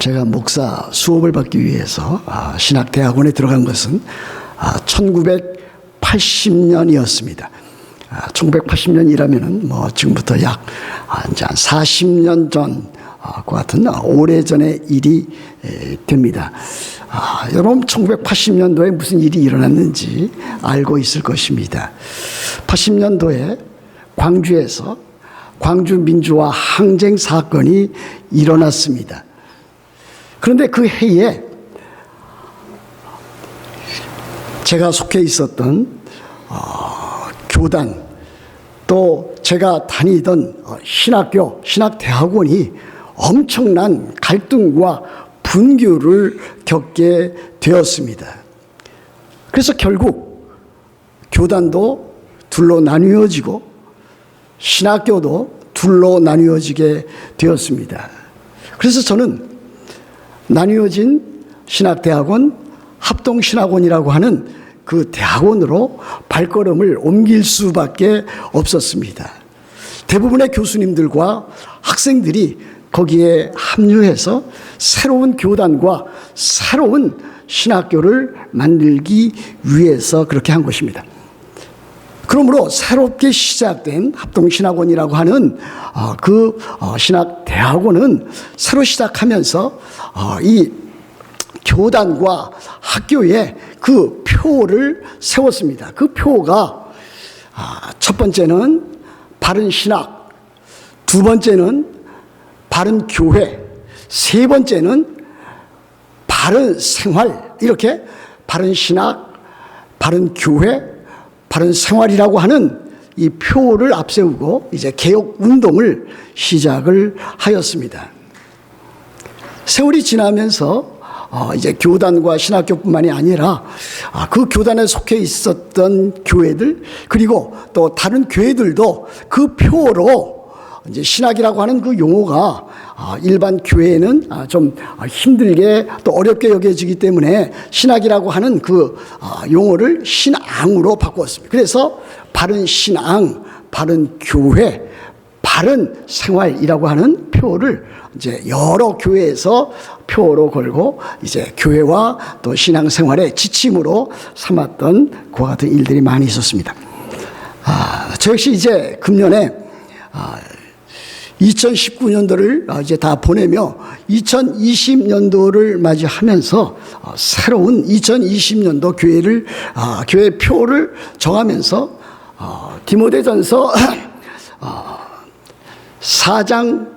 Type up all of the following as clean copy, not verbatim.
제가 목사 수업을 받기 위해서 신학대학원에 들어간 것은 1980년이었습니다. 1980년이라면은 지금부터 약 이제 한 40년 전과 같은 오래전의 일이 됩니다. 여러분 1980년도에 무슨 일이 일어났는지 알고 있을 것입니다. 80년도에 광주에서 광주 민주화 항쟁 사건이 일어났습니다. 그런데 그 해에 제가 속해 있었던 교단, 또 제가 다니던 신학교, 신학대학원이 엄청난 갈등과 분규를 겪게 되었습니다. 그래서 결국 교단도 둘로 나뉘어지고 신학교도 둘로 나뉘어지게 되었습니다. 그래서 저는 나뉘어진 신학대학원, 합동신학원이라고 하는 그 대학원으로 발걸음을 옮길 수밖에 없었습니다. 대부분의 교수님들과 학생들이 거기에 합류해서 새로운 교단과 새로운 신학교를 만들기 위해서 그렇게 한 것입니다. 그러므로 새롭게 시작된 합동신학원이라고 하는 그 신학대학원은 새로 시작하면서 이 교단과 학교에 그 표를 세웠습니다. 그 표가 첫 번째는 바른 신학, 두 번째는 바른 교회, 세 번째는 바른 생활, 이렇게 바른 신학, 바른 교회, 바른 생활이라고 하는 이 표를 앞세우고 이제 개혁 운동을 시작을 하였습니다. 세월이 지나면서 이제 교단과 신학교뿐만이 아니라 그 교단에 속해 있었던 교회들, 그리고 또 다른 교회들도 그 표로 이제 신학이라고 하는 그 용어가 일반 교회에는 좀 힘들게 또 어렵게 여겨지기 때문에 신학이라고 하는 그 용어를 신앙으로 바꾸었습니다. 그래서 바른 신앙, 바른 교회, 바른 생활이라고 하는 표를 이제 여러 교회에서 표로 걸고 이제 교회와 또 신앙생활의 지침으로 삼았던 그와 같은 일들이 많이 있었습니다. 저 역시 이제 금년에 2019년도를 이제 다 보내며 2020년도를 맞이하면서 새로운 2020년도 교회 표를 정하면서 디모데전서 4장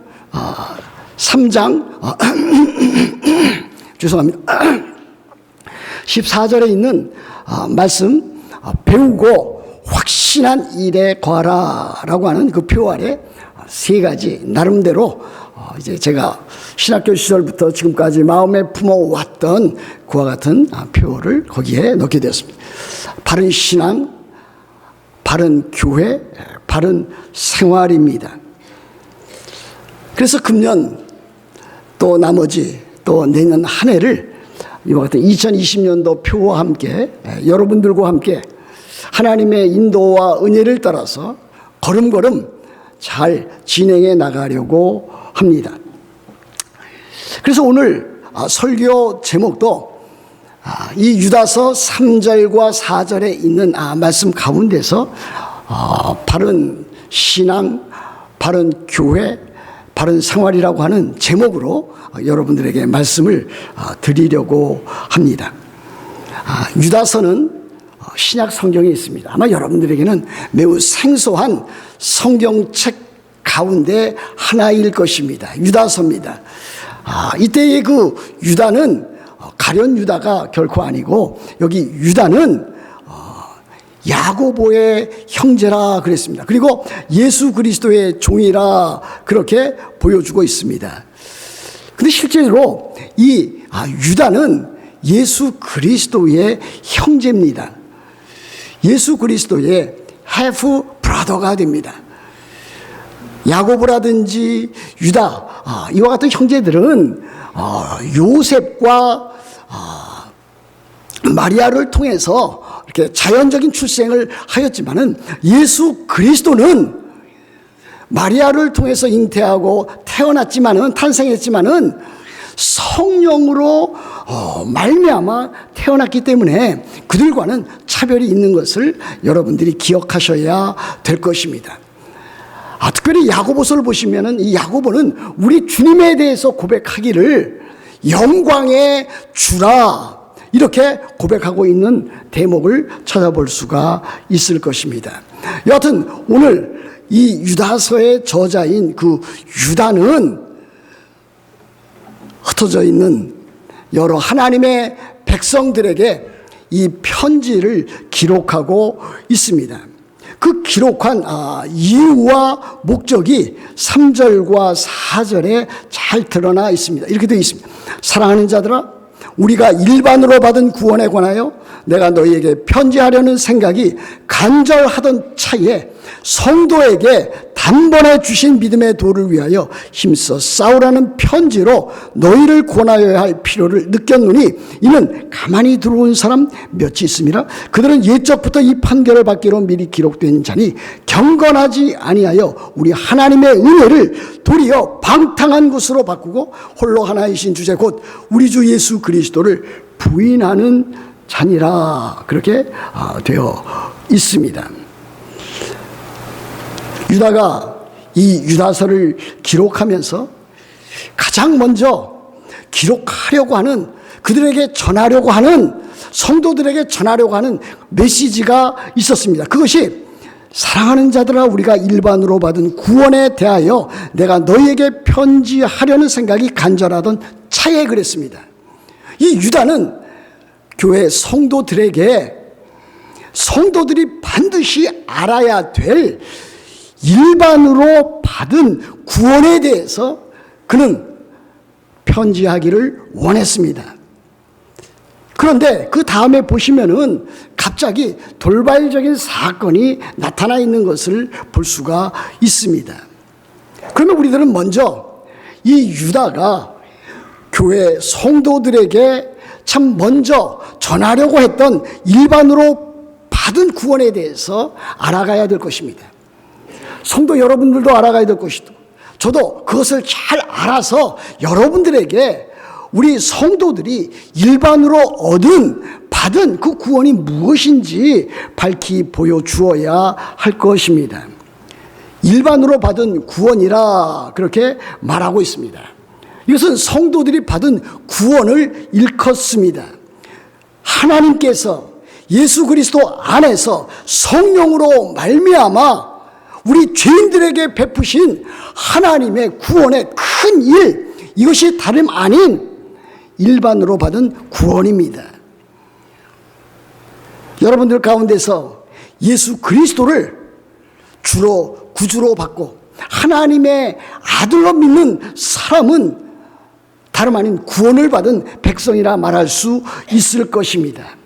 3장 죄송합니다. 14절에 있는 말씀, 배우고 확신한 일에 거하라라고 하는 그 표 아래 세 가지 나름대로 이제 제가 신학교 시절부터 지금까지 마음에 품어왔던 그와 같은 표를 거기에 넣게 되었습니다. 바른 신앙, 바른 교회, 바른 생활입니다. 그래서 금년 또 나머지 또 내년 한 해를 이와 같은 2020년도 표와 함께 여러분들과 함께 하나님의 인도와 은혜를 따라서 걸음걸음 잘 진행해 나가려고 합니다. 그래서 오늘 설교 제목도 이 유다서 3절과 4절에 있는 말씀 가운데서 바른 신앙, 바른 교회, 바른 생활이라고 하는 제목으로 여러분들에게 말씀을 드리려고 합니다. 유다서는 신약 성경에 있습니다. 아마 여러분들에게는 매우 생소한 성경책 가운데 하나일 것입니다. 유다서입니다. 이때의 그 유다는 가룟 유다가 결코 아니고 여기 유다는 야고보의 형제라 그랬습니다. 그리고 예수 그리스도의 종이라 그렇게 보여주고 있습니다. 근데 실제로 이 유다는 예수 그리스도의 형제입니다. 예수 그리스도의 half brother가 됩니다. 야고보라든지 유다, 이와 같은 형제들은 요셉과 마리아를 통해서 이렇게 자연적인 출생을 하였지만은 예수 그리스도는 마리아를 통해서 잉태하고 태어났지만은 탄생했지만은 성령으로 말미암아 태어났기 때문에 그들과는 차별이 있는 것을 여러분들이 기억하셔야 될 것입니다. 특별히 야고보서를 보시면은 이 야고보는 우리 주님에 대해서 고백하기를 영광의 주라 이렇게 고백하고 있는 대목을 찾아볼 수가 있을 것입니다. 여하튼 오늘 이 유다서의 저자인 그 유다는 흩어져 있는 여러 하나님의 백성들에게 이 편지를 기록하고 있습니다. 그 기록한 이유와 목적이 3절과 4절에 잘 드러나 있습니다. 이렇게 되어 있습니다. 사랑하는 자들아, 우리가 일반으로 받은 구원에 관하여 내가 너희에게 편지하려는 생각이 간절하던 차에 성도에게 단번에 주신 믿음의 도를 위하여 힘써 싸우라는 편지로 너희를 권하여야 할 필요를 느꼈노니 이는 가만히 들어온 사람 몇이 있음이라. 그들은 옛적부터 이 판결을 받기로 미리 기록된 자니 경건하지 아니하여 우리 하나님의 은혜를 도리어 방탕한 것으로 바꾸고 홀로 하나이신 주제 곧 우리 주 예수 그리스도를 부인하는 자니라. 그렇게 되어 있습니다. 유다가 이 유다서를 기록하면서 가장 먼저 기록하려고 하는, 그들에게 전하려고 하는, 성도들에게 전하려고 하는 메시지가 있었습니다. 그것이 사랑하는 자들아, 우리가 일반으로 받은 구원에 대하여 내가 너희에게 편지하려는 생각이 간절하던 차에 그랬습니다. 이 유다는 교회 성도들에게 성도들이 반드시 알아야 될 일반으로 받은 구원에 대해서 그는 편지하기를 원했습니다. 그런데 그 다음에 보시면은 갑자기 돌발적인 사건이 나타나 있는 것을 볼 수가 있습니다. 그러면 우리들은 먼저 이 유다가 교회 성도들에게 참 먼저 전하려고 했던 일반으로 받은 구원에 대해서 알아가야 될 것입니다. 성도 여러분들도 알아가야 될 것이고 저도 그것을 잘 알아서 여러분들에게 우리 성도들이 일반으로 받은 그 구원이 무엇인지 밝히 보여주어야 할 것입니다. 일반으로 받은 구원이라 그렇게 말하고 있습니다. 이것은 성도들이 받은 구원을 일컫습니다. 하나님께서 예수 그리스도 안에서 성령으로 말미암아 우리 죄인들에게 베푸신 하나님의 구원의 큰 일, 이것이 다름 아닌 일반으로 받은 구원입니다. 여러분들 가운데서 예수 그리스도를 주로 구주로 받고 하나님의 아들로 믿는 사람은 다름 아닌 구원을 받은 백성이라 말할 수 있을 것입니다.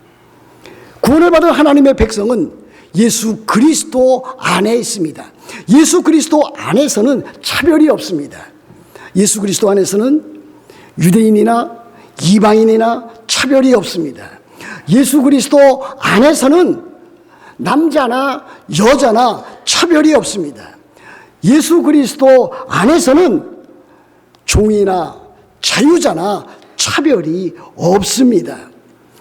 구원을 받은 하나님의 백성은 예수 그리스도 안에 있습니다. 예수 그리스도 안에서는 차별이 없습니다. 예수 그리스도 안에서는 유대인이나 이방인이나 차별이 없습니다. 예수 그리스도 안에서는 남자나 여자나 차별이 없습니다. 예수 그리스도 안에서는 종이나 자유자나 차별이 없습니다.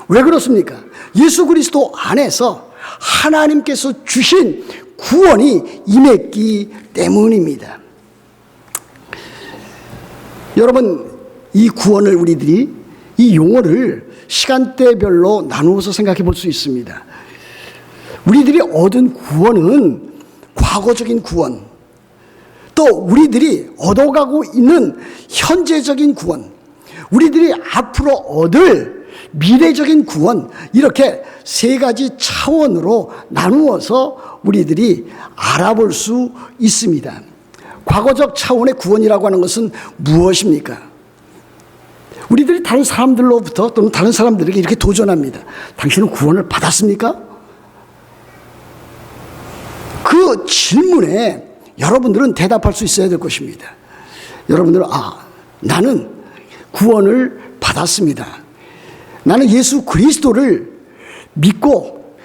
왜 그렇습니까? 예수 그리스도 안에서 하나님께서 주신 구원이 임했기 때문입니다. 여러분, 이 구원을 우리들이 이 용어를 시간대별로 나누어서 생각해 볼 수 있습니다. 우리들이 얻은 구원은 과거적인 구원, 또 우리들이 얻어가고 있는 현재적인 구원, 우리들이 앞으로 얻을 미래적인 구원, 이렇게 세 가지 차원으로 나누어서 우리들이 알아볼 수 있습니다. 과거적 차원의 구원이라고 하는 것은 무엇입니까? 우리들이 다른 사람들로부터 또는 다른 사람들에게 이렇게 도전합니다. 당신은 구원을 받았습니까? 그 질문에 여러분들은 대답할 수 있어야 될 것입니다. 여러분들은 나는 구원을 받았습니다. 나는 예수 그리스도를 믿고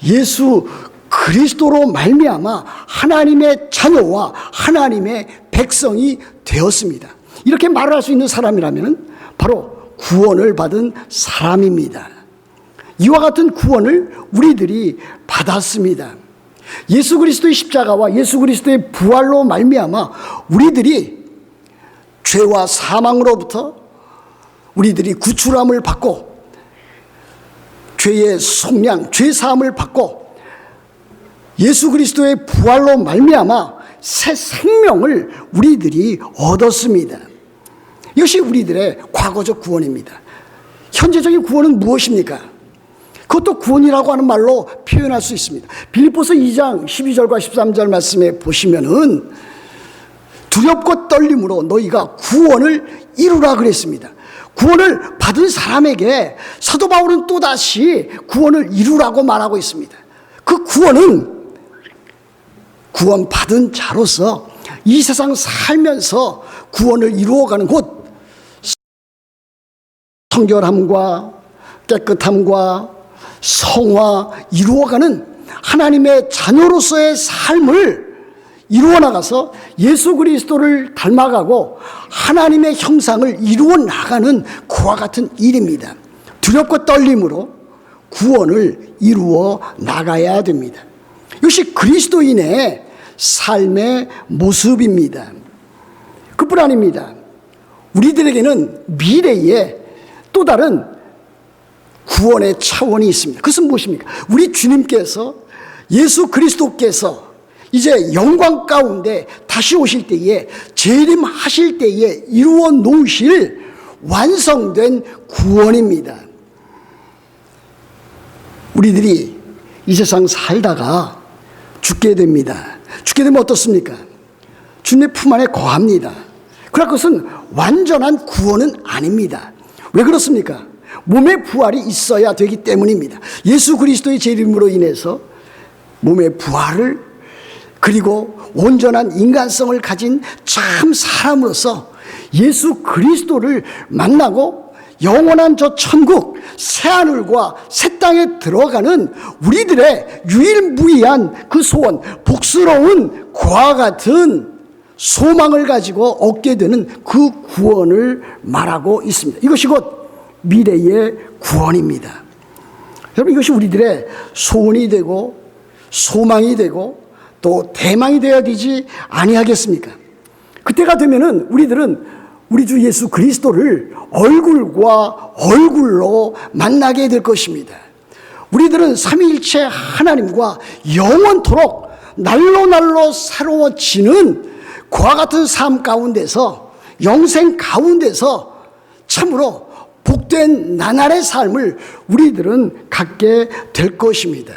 예수 그리스도로 말미암아 하나님의 자녀와 하나님의 백성이 되었습니다. 이렇게 말을 할 수 있는 사람이라면 바로 구원을 받은 사람입니다. 이와 같은 구원을 우리들이 받았습니다. 예수 그리스도의 십자가와 예수 그리스도의 부활로 말미암아 우리들이 죄와 사망으로부터 우리들이 구출함을 받고 죄의 속량, 죄 사함을 받고 예수 그리스도의 부활로 말미암아 새 생명을 우리들이 얻었습니다. 이것이 우리들의 과거적 구원입니다. 현재적인 구원은 무엇입니까? 그것도 구원이라고 하는 말로 표현할 수 있습니다. 빌립보서 2장 12절과 13절 말씀에 보시면은 두렵고 떨림으로 너희가 구원을 이루라 그랬습니다. 구원을 받은 사람에게 사도 바울은 또다시 구원을 이루라고 말하고 있습니다. 그 구원은 구원받은 자로서 이 세상 살면서 구원을 이루어가는 곳, 성결함과 깨끗함과 성화 이루어가는 하나님의 자녀로서의 삶을 이루어 나가서 예수 그리스도를 닮아가고 하나님의 형상을 이루어 나가는 그와 같은 일입니다. 두렵고 떨림으로 구원을 이루어 나가야 됩니다. 이것이 그리스도인의 삶의 모습입니다. 그뿐 아닙니다. 우리들에게는 미래에 또 다른 구원의 차원이 있습니다. 그것은 무엇입니까? 우리 주님께서 예수 그리스도께서 이제 영광 가운데 다시 오실 때에 재림하실 때에 이루어 놓으실 완성된 구원입니다. 우리들이 이 세상 살다가 죽게 됩니다. 죽게 되면 어떻습니까? 주님의 품 안에 거합니다. 그러나 그것은 완전한 구원은 아닙니다. 왜 그렇습니까? 몸의 부활이 있어야 되기 때문입니다. 예수 그리스도의 재림으로 인해서 몸의 부활을 그리고 온전한 인간성을 가진 참 사람으로서 예수 그리스도를 만나고 영원한 저 천국 새하늘과 새 땅에 들어가는 우리들의 유일무이한 그 소원, 복스러운 그와 같은 소망을 가지고 얻게 되는 그 구원을 말하고 있습니다. 이것이 곧 미래의 구원입니다. 여러분, 이것이 우리들의 소원이 되고 소망이 되고 또 대망이 되어야 되지 아니하겠습니까? 그때가 되면은 우리들은 우리 주 예수 그리스도를 얼굴과 얼굴로 만나게 될 것입니다. 우리들은 삼위일체 하나님과 영원토록 날로 새로워지는 그와 같은 삶 가운데서 영생 가운데서 참으로 복된 나날의 삶을 우리들은 갖게 될 것입니다.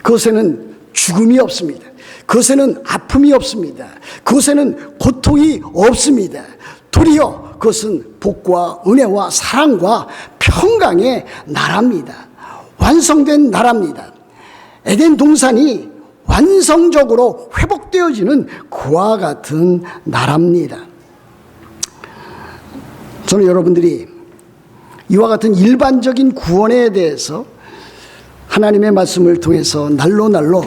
그것에는 죽음이 없습니다. 그것에는 아픔이 없습니다. 그것에는 고통이 없습니다. 도리어 그것은 복과 은혜와 사랑과 평강의 나라입니다. 완성된 나라입니다. 에덴 동산이 완성적으로 회복되어지는 그와 같은 나라입니다. 저는 여러분들이 이와 같은 일반적인 구원에 대해서 하나님의 말씀을 통해서 날로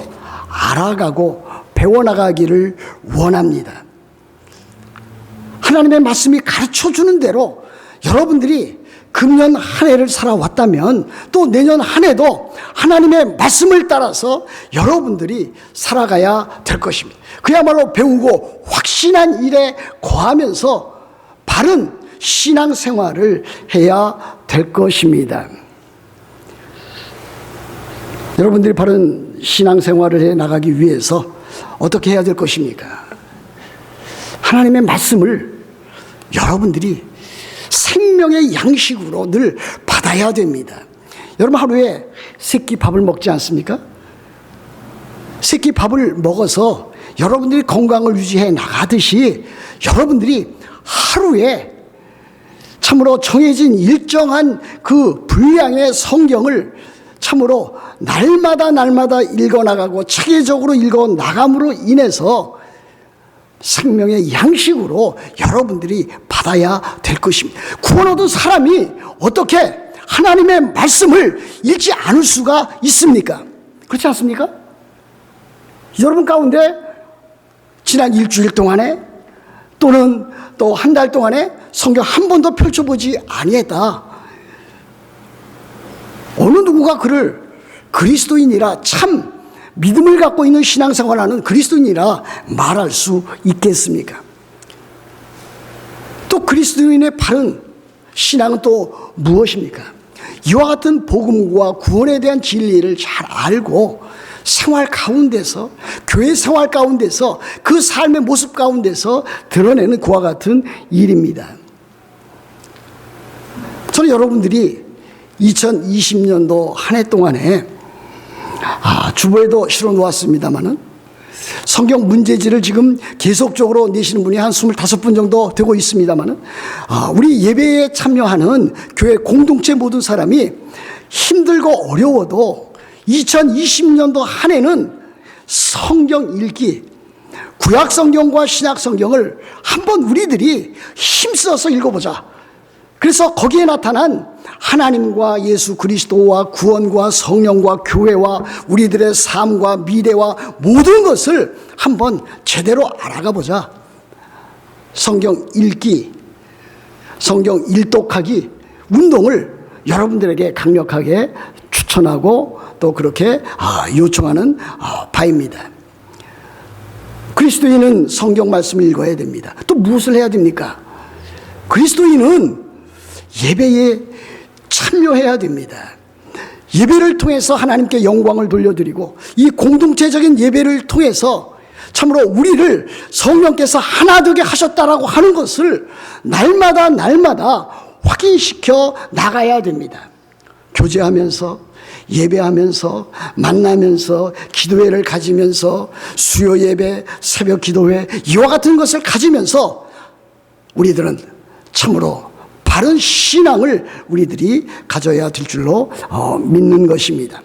알아가고 배워나가기를 원합니다. 하나님의 말씀이 가르쳐주는 대로 여러분들이 금년 한 해를 살아왔다면 또 내년 한 해도 하나님의 말씀을 따라서 여러분들이 살아가야 될 것입니다. 그야말로 배우고 확신한 일에 거하면서 바른 신앙생활을 해야 될 것입니다. 여러분들이 바른 신앙생활을 해 나가기 위해서 어떻게 해야 될 것입니까? 하나님의 말씀을 여러분들이 생명의 양식으로 늘 받아야 됩니다. 여러분, 하루에 세 끼 밥을 먹지 않습니까? 세 끼 밥을 먹어서 여러분들이 건강을 유지해 나가듯이 여러분들이 하루에 참으로 정해진 일정한 그 분량의 성경을 참으로 날마다 읽어나가고 체계적으로 읽어나감으로 인해서 생명의 양식으로 여러분들이 받아야 될 것입니다. 구원 얻은 사람이 어떻게 하나님의 말씀을 읽지 않을 수가 있습니까? 그렇지 않습니까? 여러분 가운데 지난 일주일 동안에 또는 또 한 달 동안에 성경 한 번도 펼쳐보지 아니했다. 어느 누구가 그를 그리스도인이라, 참 믿음을 갖고 있는 신앙생활하는 그리스도인이라 말할 수 있겠습니까? 또 그리스도인의 바른 신앙은 또 무엇입니까? 이와 같은 복음과 구원에 대한 진리를 잘 알고 생활 가운데서, 교회 생활 가운데서, 그 삶의 모습 가운데서 드러내는 그와 같은 일입니다. 저는 여러분들이 2020년도 한 해 동안에 주보에도 실어 놓았습니다만은 성경 문제지를 지금 계속적으로 내시는 분이 한 25분 정도 되고 있습니다만은 우리 예배에 참여하는 교회 공동체 모든 사람이 힘들고 어려워도 2020년도 한 해는 성경 읽기, 구약 성경과 신약 성경을 한번 우리들이 힘써서 읽어보자. 그래서 거기에 나타난 하나님과 예수 그리스도와 구원과 성령과 교회와 우리들의 삶과 미래와 모든 것을 한번 제대로 알아가 보자. 성경 읽기, 성경 일독하기 운동을 여러분들에게 강력하게 추천하고 또 그렇게 요청하는 바입니다. 그리스도인은 성경 말씀을 읽어야 됩니다. 또 무엇을 해야 됩니까? 그리스도인은 예배에 참여해야 됩니다. 예배를 통해서 하나님께 영광을 돌려드리고 이 공동체적인 예배를 통해서 참으로 우리를 성령께서 하나 되게 하셨다라고 하는 것을 날마다 확인시켜 나가야 됩니다. 교제하면서, 예배하면서, 만나면서, 기도회를 가지면서, 수요 예배, 새벽 기도회 이와 같은 것을 가지면서 우리들은 참으로 바른 신앙을 우리들이 가져야 될 줄로 믿는 것입니다.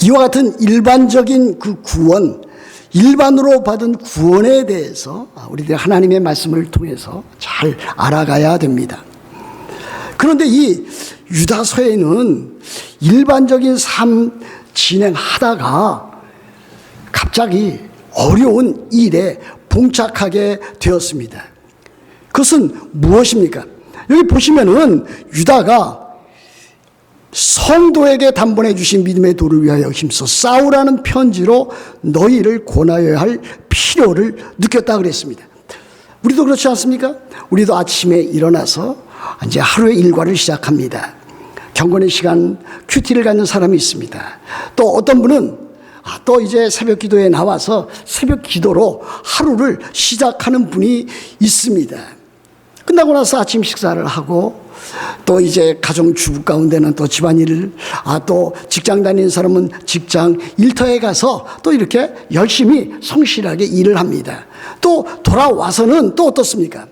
이와 같은 일반적인 그 구원, 일반으로 받은 구원에 대해서 우리들 하나님의 말씀을 통해서 잘 알아가야 됩니다. 그런데 이 유다서에는 일반적인 삶 진행하다가 갑자기 어려운 일에 봉착하게 되었습니다. 그것은 무엇입니까? 여기 보시면은 유다가 성도에게 단번에 주신 믿음의 도를 위하여 힘써 싸우라는 편지로 너희를 권하여야 할 필요를 느꼈다 그랬습니다. 우리도 그렇지 않습니까? 우리도 아침에 일어나서 이제 하루의 일과를 시작합니다. 경건의 시간 큐티를 갖는 사람이 있습니다. 또 어떤 분은 또 이제 새벽 기도에 나와서 새벽 기도로 하루를 시작하는 분이 있습니다. 끝나고 나서 아침 식사를 하고 또 이제 가정 주부 가운데는 또 집안일을 또 직장 다니는 사람은 직장 일터에 가서 또 이렇게 열심히 성실하게 일을 합니다. 또 돌아와서는 또 어떻습니까?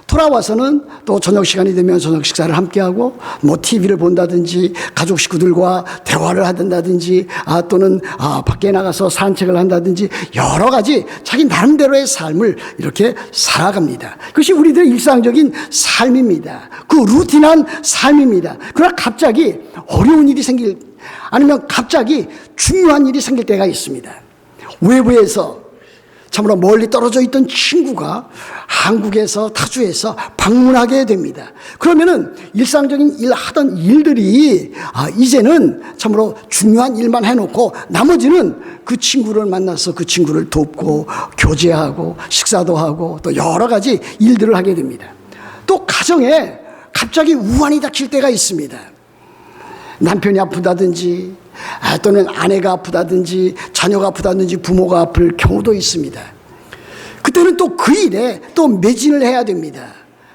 돌아와서는 또 저녁 시간이 되면 저녁 식사를 함께하고 뭐 TV를 본다든지 가족 식구들과 대화를 하든다든지 또는 밖에 나가서 산책을 한다든지 여러 가지 자기 나름대로의 삶을 이렇게 살아갑니다. 그것이 우리들의 일상적인 삶입니다. 그 루틴한 삶입니다. 그러나 갑자기 어려운 일이 아니면 갑자기 중요한 일이 생길 때가 있습니다. 외부에서 참으로 멀리 떨어져 있던 친구가 한국에서 타주에서 방문하게 됩니다. 그러면은 일상적인 하던 일들이 이제는 참으로 중요한 일만 해놓고 나머지는 그 친구를 만나서 그 친구를 돕고 교제하고 식사도 하고 또 여러 가지 일들을 하게 됩니다. 또 가정에 갑자기 우환이 닥칠 때가 있습니다. 남편이 아프다든지 또는 아내가 아프다든지 자녀가 아프다든지 부모가 아플 경우도 있습니다. 그때는 또 그 일에 또 매진을 해야 됩니다.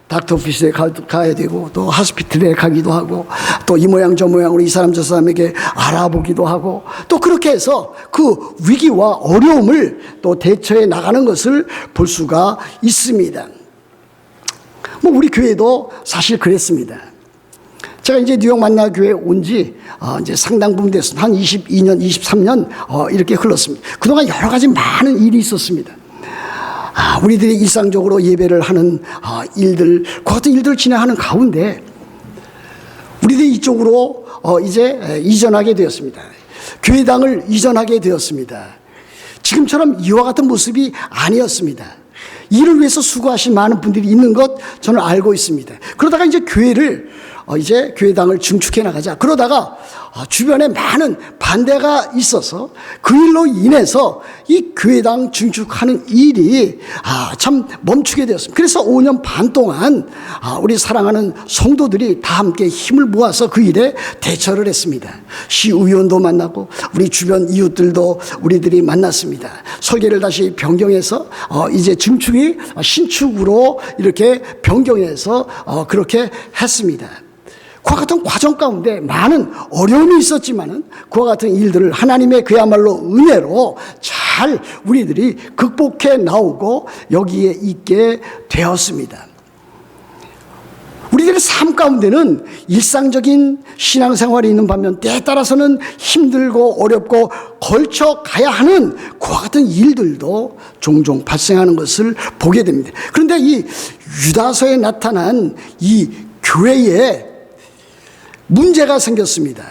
닥터 오피스에 가야 되고 또 하스피틀에 가기도 하고 또 이 모양 저 모양으로 이 사람 저 사람에게 알아보기도 하고 또 그렇게 해서 그 위기와 어려움을 또 대처해 나가는 것을 볼 수가 있습니다. 뭐 우리 교회도 사실 그랬습니다. 제가 이제 뉴욕 만나교회에 온 지 이제 상당 부분 됐습니다. 한 22년, 23년 이렇게 흘렀습니다. 그동안 여러 가지 많은 일이 있었습니다. 우리들이 일상적으로 예배를 하는 일들, 그 같은 일들을 진행하는 가운데 우리들이 이쪽으로 이제 이전하게 되었습니다. 교회당을 이전하게 되었습니다. 지금처럼 이와 같은 모습이 아니었습니다. 이를 위해서 수고하신 많은 분들이 있는 것 저는 알고 있습니다. 그러다가 이제 이제 교회당을 증축해 나가자. 그러다가 주변에 많은 반대가 있어서 그 일로 인해서 이 교회당 증축하는 일이 참 멈추게 되었습니다. 그래서 5년 반 동안 우리 사랑하는 성도들이 다 함께 힘을 모아서 그 일에 대처를 했습니다. 시의원도 만나고 우리 주변 이웃들도 우리들이 만났습니다. 설계를 다시 변경해서 이제 증축이 신축으로 이렇게 변경해서 그렇게 했습니다. 그와 같은 과정 가운데 많은 어려움이 있었지만은 그와 같은 일들을 하나님의 그야말로 은혜로 잘 우리들이 극복해 나오고 여기에 있게 되었습니다. 우리들의 삶 가운데는 일상적인 신앙생활이 있는 반면 때에 따라서는 힘들고 어렵고 걸쳐 가야 하는 그와 같은 일들도 종종 발생하는 것을 보게 됩니다. 그런데 이 유다서에 나타난 이 교회에 문제가 생겼습니다.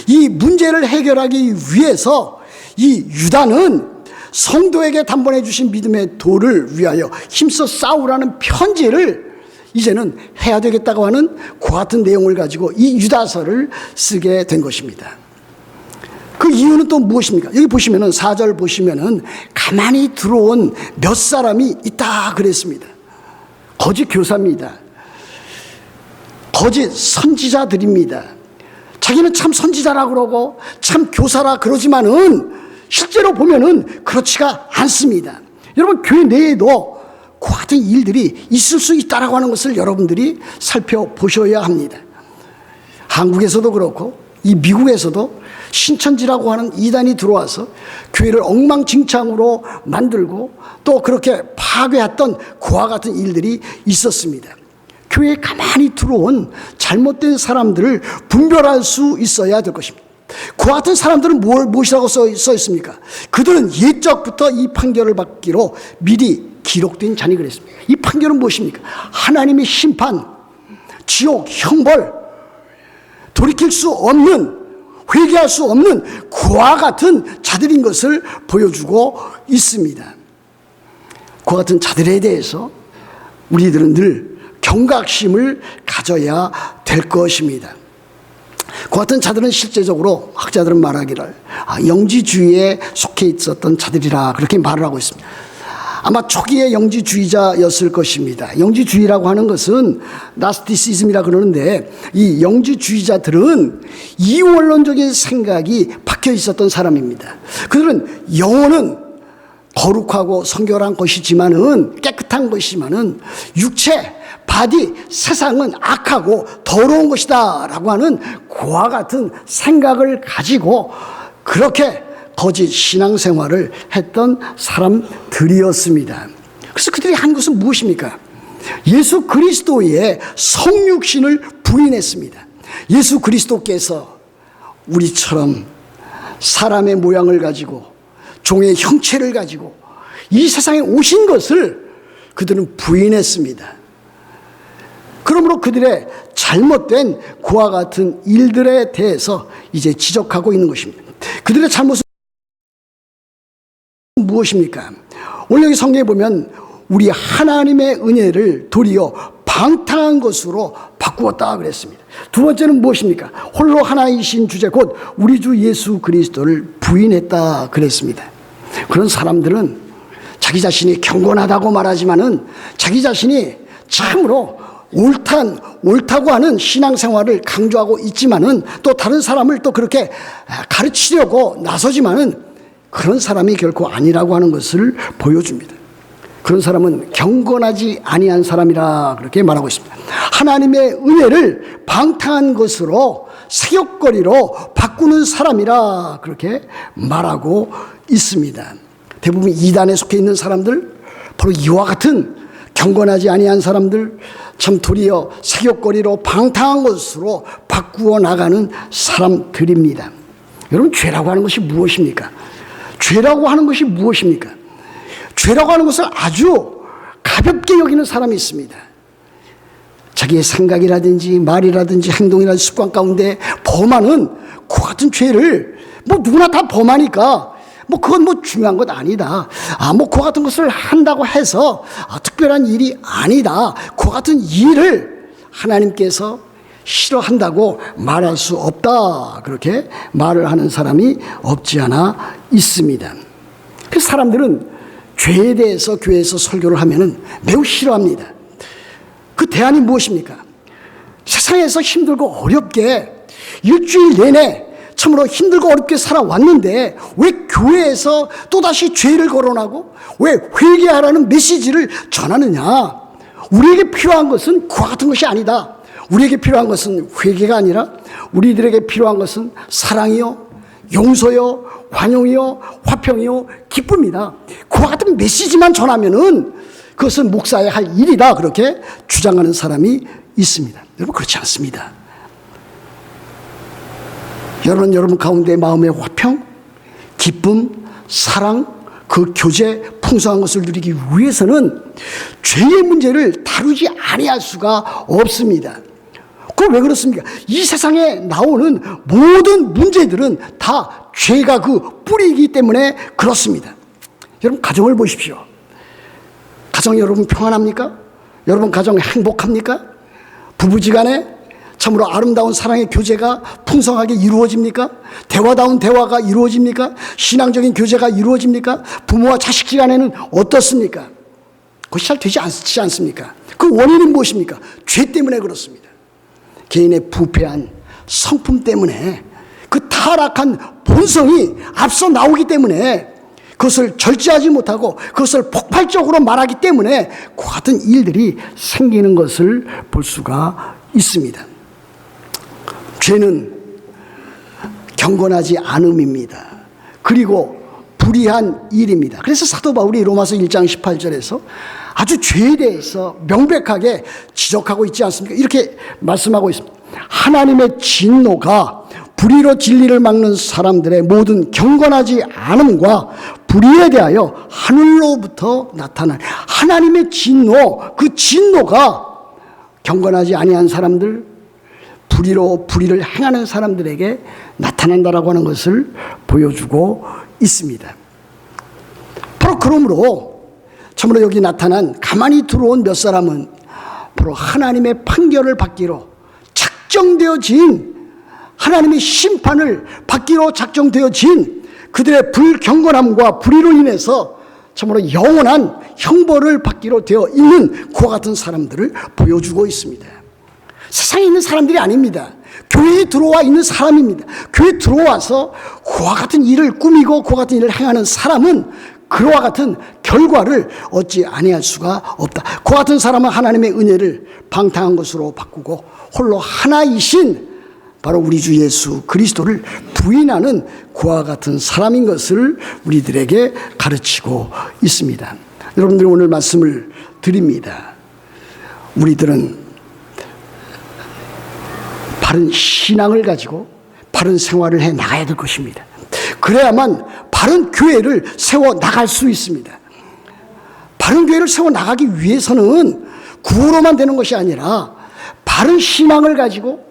이 문제를 해결하기 위해서 이 유다는 성도에게 단번해 주신 믿음의 도를 위하여 힘써 싸우라는 편지를 이제는 해야 되겠다고 하는 그 같은 내용을 가지고 이 유다서를 쓰게 된 것입니다. 그 이유는 또 무엇입니까? 여기 보시면은 4절 보시면은 가만히 들어온 몇 사람이 있다 그랬습니다. 거짓 교사입니다. 거짓 선지자들입니다. 자기는 참 선지자라 그러고 참 교사라 그러지만은 실제로 보면은 그렇지가 않습니다. 여러분 교회 내에도 그 같은 일들이 있을 수 있다라고 하는 것을 여러분들이 살펴보셔야 합니다. 한국에서도 그렇고 이 미국에서도 신천지라고 하는 이단이 들어와서 교회를 엉망진창으로 만들고 또 그렇게 파괴했던 그와 같은 일들이 있었습니다. 교회에 가만히 들어온 잘못된 사람들을 분별할 수 있어야 될 것입니다. 그와 같은 사람들은 무엇이라고 써 있습니까? 그들은 옛적부터 이 판결을 받기로 미리 기록된 자니 그랬습니다. 이 판결은 무엇입니까? 하나님의 심판, 지옥, 형벌, 돌이킬 수 없는, 회개할 수 없는 그와 같은 자들인 것을 보여주고 있습니다. 그와 같은 자들에 대해서 우리들은 늘 경각심을 가져야 될 것입니다. 그 같은 자들은 실제적으로 학자들은 말하기를 영지주의에 속해 있었던 자들이라 그렇게 말을 하고 있습니다. 아마 초기의 영지주의자였을 것입니다. 영지주의라고 하는 것은 나스티시즘이라 그러는데 이 영지주의자들은 이원론적인 생각이 박혀 있었던 사람입니다. 그들은 영혼은 거룩하고 성결한 것이지만은 깨끗한 것이지만은 육체 바디 세상은 악하고 더러운 것이다 라고 하는 그와 같은 생각을 가지고 그렇게 거짓 신앙생활을 했던 사람들이었습니다. 그래서 그들이 한 것은 무엇입니까? 예수 그리스도의 성육신을 부인했습니다. 예수 그리스도께서 우리처럼 사람의 모양을 가지고 종의 형체를 가지고 이 세상에 오신 것을 그들은 부인했습니다. 그러므로 그들의 잘못된 그와 같은 일들에 대해서 이제 지적하고 있는 것입니다. 그들의 잘못은 무엇입니까? 오늘 여기 성경에 보면 우리 하나님의 은혜를 도리어 방탕한 것으로 바꾸었다 그랬습니다. 두 번째는 무엇입니까? 홀로 하나이신 주제 곧 우리 주 예수 그리스도를 부인했다 그랬습니다. 그런 사람들은 자기 자신이 경건하다고 말하지만은 자기 자신이 참으로 옳다고 하는 신앙생활을 강조하고 있지만은 또 다른 사람을 또 그렇게 가르치려고 나서지만은 그런 사람이 결코 아니라고 하는 것을 보여줍니다. 그런 사람은 경건하지 아니한 사람이라 그렇게 말하고 있습니다. 하나님의 은혜를 방탕한 것으로 사욕거리로 바꾸는 사람이라 그렇게 말하고 있습니다. 대부분 이단에 속해 있는 사람들, 바로 이와 같은 경건하지 아니한 사람들, 참 도리어 사욕거리로 방탕한 것으로 바꾸어 나가는 사람들입니다. 여러분, 죄라고 하는 것이 무엇입니까? 죄라고 하는 것이 무엇입니까? 죄라고 하는 것을 아주 가볍게 여기는 사람이 있습니다. 자기의 생각이라든지 말이라든지 행동이라든지 습관 가운데 범하는 그 같은 죄를 뭐 누구나 다 범하니까 그건 중요한 것 아니다. 그와 같은 것을 한다고 해서 특별한 일이 아니다. 그와 같은 일을 하나님께서 싫어한다고 말할 수 없다. 그렇게 말을 하는 사람이 없지 않아 있습니다. 그래서 사람들은 죄에 대해서 교회에서 설교를 하면은 매우 싫어합니다. 그 대안이 무엇입니까? 세상에서 힘들고 어렵게 일주일 내내 참으로 힘들고 어렵게 살아왔는데 왜 교회에서 또다시 죄를 거론하고 왜 회개하라는 메시지를 전하느냐? 우리에게 필요한 것은 그와 같은 것이 아니다. 우리에게 필요한 것은 회개가 아니라 우리들에게 필요한 것은 사랑이요, 용서요, 환영이요, 화평이요, 기쁨이다. 그와 같은 메시지만 전하면은 그것은 목사의 할 일이다. 그렇게 주장하는 사람이 있습니다. 여러분, 그렇지 않습니다. 여러분 가운데 마음의 화평, 기쁨, 사랑, 그 교제, 풍성한 것을 누리기 위해서는 죄의 문제를 다루지 아니할 수가 없습니다. 그건 왜 그렇습니까? 이 세상에 나오는 모든 문제들은 다 죄가 그 뿌리이기 때문에 그렇습니다. 여러분, 가정을 보십시오. 가정 여러분 평안합니까? 여러분 가정 행복합니까? 부부지간에 참으로 아름다운 사랑의 교제가 풍성하게 이루어집니까? 대화다운 대화가 이루어집니까? 신앙적인 교제가 이루어집니까? 부모와 자식지간에는 어떻습니까? 그것이 잘 되지 않지 않습니까? 그 원인이 무엇입니까? 죄 때문에 그렇습니다. 개인의 부패한 성품 때문에 그 타락한 본성이 앞서 나오기 때문에 그것을 절제하지 못하고 그것을 폭발적으로 말하기 때문에 그 같은 일들이 생기는 것을 볼 수가 있습니다. 죄는 경건하지 않음입니다. 그리고 불의한 일입니다. 그래서 사도 바울이 로마서 1장 18절에서 아주 죄에 대해서 명백하게 지적하고 있지 않습니까? 이렇게 말씀하고 있습니다. 하나님의 진노가 불의로 진리를 막는 사람들의 모든 경건하지 않음과 불의에 대하여 하늘로부터 나타난 하나님의 진노, 그 진노가 경건하지 아니한 사람들, 불의로 불의를 행하는 사람들에게 나타난다라고 하는 것을 보여주고 있습니다. 바로 그러므로 참으로 여기 나타난 가만히 들어온 몇 사람은 바로 하나님의 판결을 받기로 작정되어진, 하나님의 심판을 받기로 작정되어진 그들의 불경건함과 불의로 인해서 참으로 영원한 형벌을 받기로 되어 있는 그와 같은 사람들을 보여주고 있습니다. 세상에 있는 사람들이 아닙니다. 교회에 들어와 있는 사람입니다. 교회에 들어와서 그와 같은 일을 꾸미고 그와 같은 일을 행하는 사람은 그와 같은 결과를 얻지 아니할 수가 없다. 그와 같은 사람은 하나님의 은혜를 방탕한 것으로 바꾸고 홀로 하나이신 바로 우리 주 예수 그리스도를 부인하는 그와 같은 사람인 것을 우리들에게 가르치고 있습니다. 여러분들, 오늘 말씀을 드립니다. 우리들은 바른 신앙을 가지고 바른 생활을 해 나가야 될 것입니다. 그래야만 바른 교회를 세워 나갈 수 있습니다. 바른 교회를 세워 나가기 위해서는 구호로만 되는 것이 아니라 바른 신앙을 가지고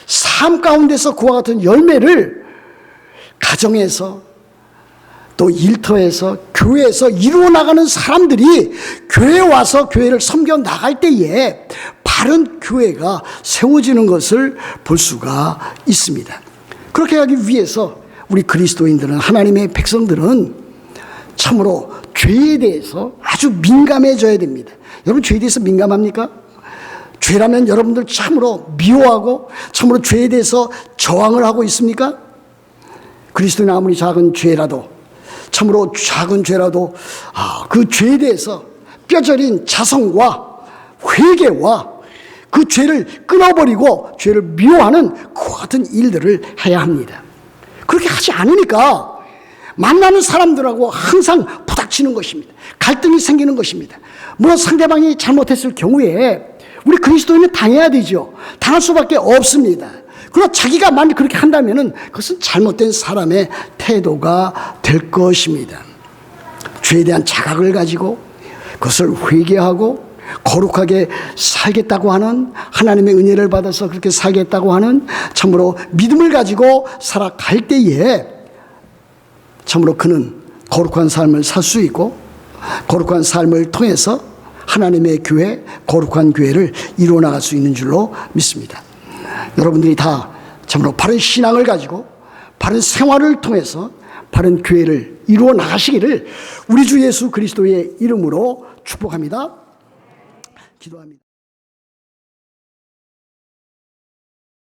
삶 가운데서 그와 같은 열매를 가정에서 또 일터에서 교회에서 이루어 나가는 사람들이 교회에 와서 교회를 섬겨 나갈 때에 바른 교회가 세워지는 것을 볼 수가 있습니다. 그렇게 하기 위해서 우리 그리스도인들은, 하나님의 백성들은 참으로 죄에 대해서 아주 민감해져야 됩니다. 여러분, 죄에 대해서 민감합니까? 죄라면 여러분들 참으로 미워하고 참으로 죄에 대해서 저항을 하고 있습니까? 그리스도인 아무리 작은 죄라도, 참으로 작은 죄라도 그 죄에 대해서 뼈저린 자성과 회개와 그 죄를 끊어버리고 죄를 미워하는 그와 같은 일들을 해야 합니다. 그렇게 하지 않으니까 만나는 사람들하고 항상 부닥치는 것입니다. 갈등이 생기는 것입니다. 상대방이 잘못했을 경우에 우리 그리스도인은 당해야 되죠. 당할 수밖에 없습니다. 그러나 자기가 만약 그렇게 한다면은 그것은 잘못된 사람의 태도가 될 것입니다. 죄에 대한 자각을 가지고 그것을 회개하고 거룩하게 살겠다고 하는, 하나님의 은혜를 받아서 그렇게 살겠다고 하는 참으로 믿음을 가지고 살아갈 때에 참으로 그는 거룩한 삶을 살 수 있고 거룩한 삶을 통해서 하나님의 교회, 거룩한 교회를 이루어 나갈 수 있는 줄로 믿습니다. 여러분들이 다 참으로 바른 신앙을 가지고 바른 생활을 통해서 바른 교회를 이루어 나가시기를 우리 주 예수 그리스도의 이름으로 축복합니다. 기도합니다.